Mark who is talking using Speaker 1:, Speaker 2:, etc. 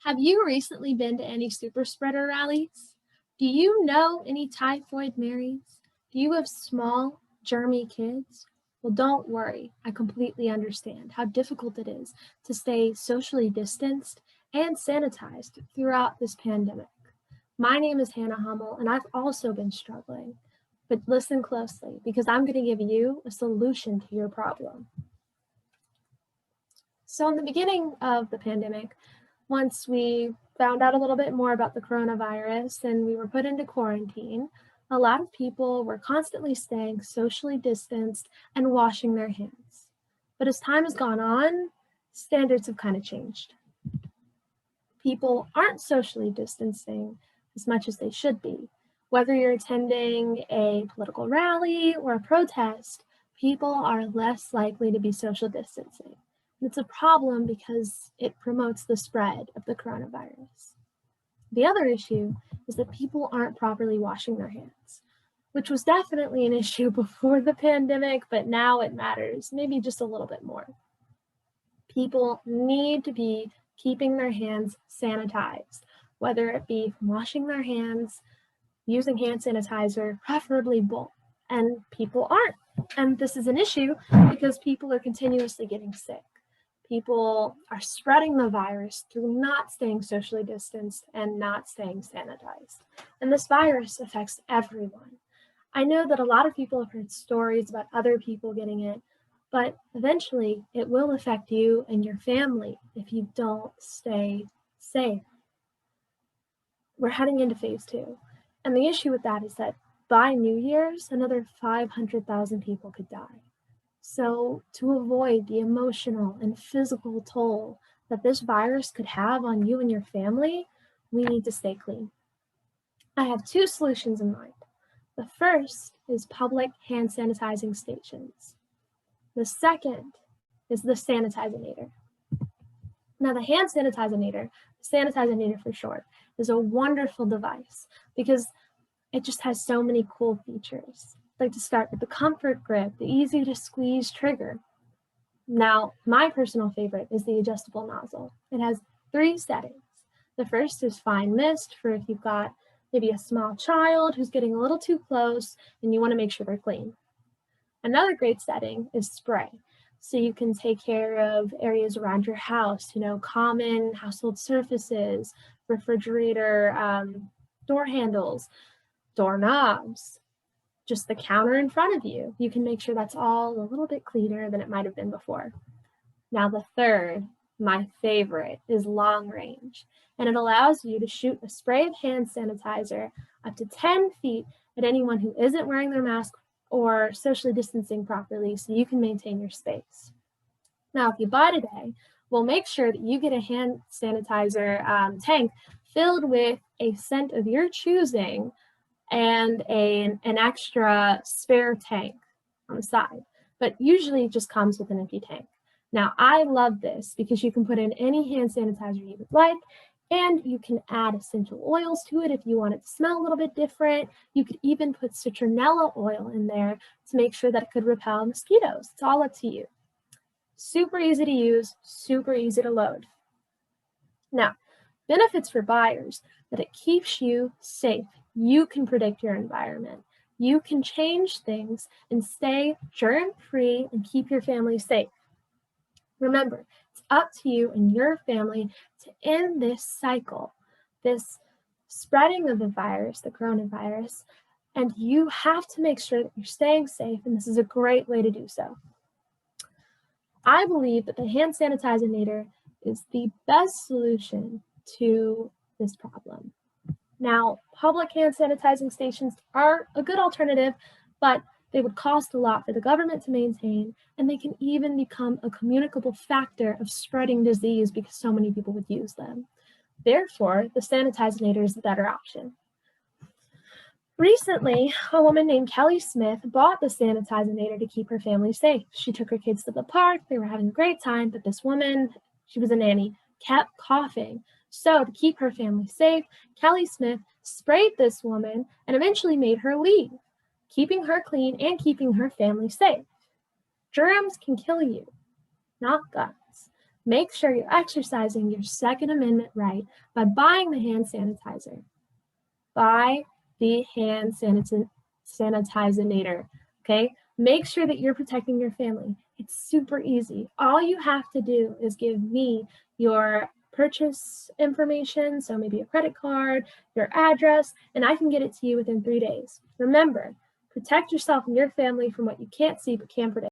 Speaker 1: Have you recently been to any super spreader rallies? Do you know any typhoid Marys? Do you have small, germy kids? Well, don't worry. I completely understand how difficult it is to stay socially distanced and sanitized throughout this pandemic. My name is Hannah Hummel, and I've also been struggling. But listen closely, because I'm going to give you a solution to your problem. So, in the beginning of the pandemic, once we found out a little bit more about the coronavirus and we were put into quarantine, a lot of people were constantly staying socially distanced and washing their hands. But as time has gone on, standards have kind of changed. People aren't socially distancing as much as they should be. Whether you're attending a political rally or a protest, people are less likely to be social distancing. It's a problem because it promotes the spread of the coronavirus. The other issue is that people aren't properly washing their hands, which was definitely an issue before the pandemic, but now it matters, maybe just a little bit more. People need to be keeping their hands sanitized, whether it be washing their hands, using hand sanitizer, preferably both. And people aren't. And this is an issue because people are continuously getting sick. People are spreading the virus through not staying socially distanced and not staying sanitized. And this virus affects everyone. I know that a lot of people have heard stories about other people getting it, but eventually it will affect you and your family if you don't stay safe. We're heading into phase 2. And the issue with that is that by New Year's, another 500,000 people could die. So to avoid the emotional and physical toll that this virus could have on you and your family, we need to stay clean. I have 2 solutions in mind. The first is public hand sanitizing stations. The second is the Sanitize-inator. Now the hand Sanitize-inator for short, is a wonderful device because it just has so many cool features. I'd like to start with the comfort grip, the easy to squeeze trigger. Now, my personal favorite is the adjustable nozzle. It has 3 settings. The first is fine mist for if you've got maybe a small child who's getting a little too close and you want to make sure they're clean. Another great setting is spray. So you can take care of areas around your house, common household surfaces, refrigerator, door handles, doorknobs, just the counter in front of you. You can make sure that's all a little bit cleaner than it might have been before. Now the third, my favorite, is long range, and it allows you to shoot a spray of hand sanitizer up to 10 feet at anyone who isn't wearing their mask or socially distancing properly so you can maintain your space. Now, if you buy today, we'll make sure that you get a hand sanitizer tank filled with a scent of your choosing and an extra spare tank on the side, but usually it just comes with an empty tank. Now, I love this because you can put in any hand sanitizer you would like, and you can add essential oils to it if you want it to smell a little bit different. You could even put citronella oil in there to make sure that it could repel mosquitoes. It's all up to you. Super easy to use, super easy to load. Now, benefits for buyers, that it keeps you safe. You can predict your environment. You can change things and stay germ-free and keep your family safe. Remember, it's up to you and your family to end this cycle, this spreading of the virus, the coronavirus, and you have to make sure that you're staying safe, and this is a great way to do so. I believe that the hand sanitizer is the best solution to this problem. Now, public hand sanitizing stations are a good alternative, but they would cost a lot for the government to maintain, and they can even become a communicable factor of spreading disease because so many people would use them. Therefore, the Sanitize-inator is the better option. Recently, a woman named Kelly Smith bought the Sanitize-inator to keep her family safe. She took her kids to the park, they were having a great time, but this woman, she was a nanny, kept coughing. So to keep her family safe, Kelly Smith sprayed this woman and eventually made her leave, keeping her clean and keeping her family safe. Germs can kill you, not guns. Make sure you're exercising your Second Amendment right by buying the hand sanitizer. Buy the hand sanitize-inator, okay? Make sure that you're protecting your family. It's super easy. All you have to do is give me your purchase information, so maybe a credit card, your address, and I can get it to you within 3 days. Remember, protect yourself and your family from what you can't see but can predict.